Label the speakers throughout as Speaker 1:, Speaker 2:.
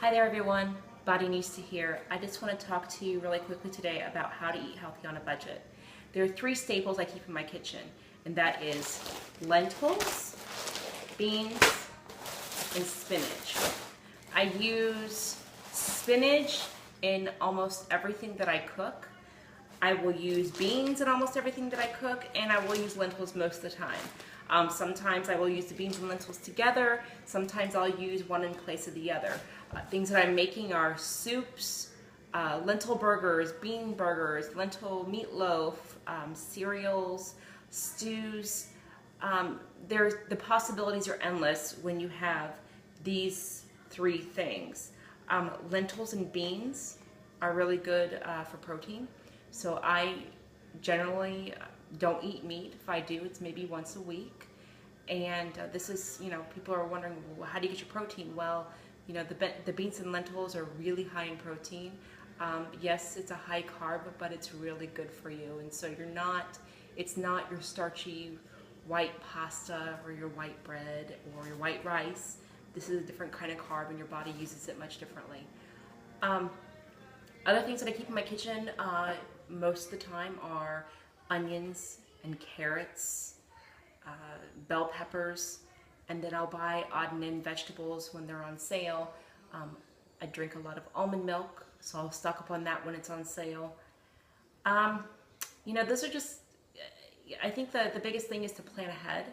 Speaker 1: Hi there everyone, BodyNista here. I just want to talk to you really quickly today about how to eat healthy on a budget. There are three staples I keep in my kitchen, and that is lentils, beans, and spinach. I use spinach in almost everything that I cook. I will use beans in almost everything that I cook, and I will use lentils most of the time. Sometimes I will use the beans and lentils together. Sometimes I'll use one in place of the other. Things that I'm making are soups, lentil burgers, bean burgers, lentil meatloaf, cereals, stews. The possibilities are endless when you have these three things. Lentils and beans are really good for protein. So I generally don't eat meat. If I do, it's maybe once a week. And this is, people are wondering, well, how do you get your protein? Well, the beans and lentils are really high in protein. Yes, it's a high carb, but it's really good for you. And so it's not your starchy white pasta or your white bread or your white rice. This is a different kind of carb and your body uses it much differently. Other things that I keep in my kitchen most of the time are onions and carrots, bell peppers, and then I'll buy odd and end vegetables when they're on sale. I drink a lot of almond milk, so I'll stock up on that when it's on sale. Those are just, I think the biggest thing is to plan ahead.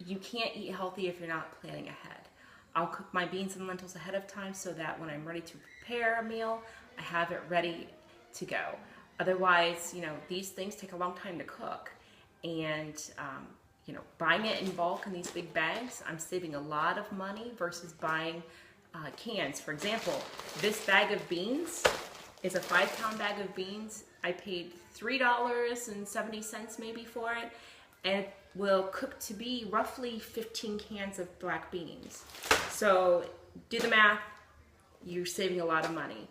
Speaker 1: You can't eat healthy if you're not planning ahead. I'll cook my beans and lentils ahead of time so that when I'm ready to prepare a meal, I have it ready to go. Otherwise, these things take a long time to cook. And, buying it in bulk in these big bags, I'm saving a lot of money versus buying cans. For example, this bag of beans is a 5-pound bag of beans. I paid $3.70 maybe for it, and it will cook to be roughly 15 cans of black beans. So do the math, you're saving a lot of money.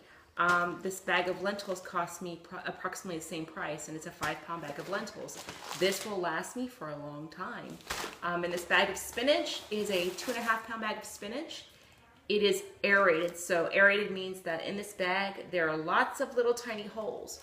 Speaker 1: This bag of lentils cost me approximately the same price, and it's a 5-pound bag of lentils. This will last me for a long time. And this bag of spinach is a 2.5-pound bag of spinach. It is aerated, so aerated means that in this bag there are lots of little tiny holes.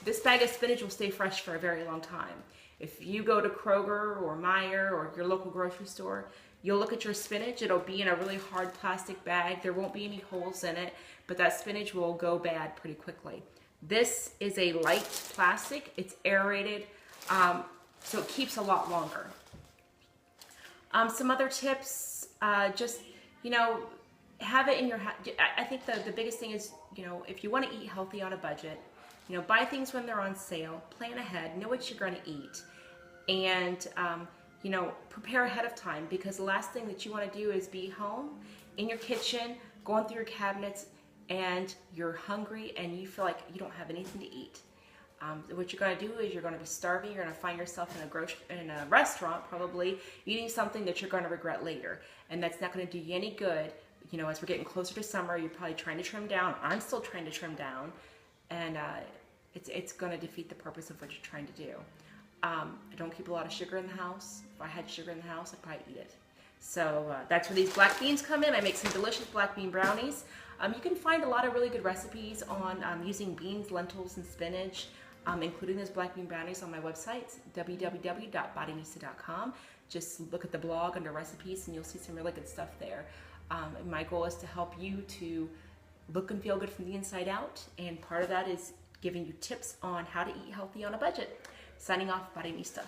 Speaker 1: This bag of spinach will stay fresh for a very long time. If you go to Kroger or Meijer or your local grocery store, you'll look at your spinach, it'll be in a really hard plastic bag. There won't be any holes in it, but that spinach will go bad pretty quickly. This is a light plastic, it's aerated, so it keeps a lot longer. Some other tips, have it in your house. I think the biggest thing is, if you want to eat healthy on a budget, buy things when they're on sale, plan ahead, know what you're going to eat, and prepare ahead of time, because the last thing that you want to do is be home in your kitchen, going through your cabinets, and you're hungry and you feel like you don't have anything to eat. What you're going to do is you're going to be starving. You're going to find yourself in a restaurant, probably eating something that you're going to regret later, and that's not going to do you any good. As we're getting closer to summer, you're probably trying to trim down. I'm still trying to trim down, and it's going to defeat the purpose of what you're trying to do. I don't keep a lot of sugar in the house. If I had sugar in the house, I'd probably eat it. So that's where these black beans come in. I make some delicious black bean brownies. You can find a lot of really good recipes on using beans, lentils, and spinach, including those black bean brownies on my website, www.bodynista.com. Just look at the blog under recipes and you'll see some really good stuff there. My goal is to help you to look and feel good from the inside out, and part of that is giving you tips on how to eat healthy on a budget. Signing off, BodyNista.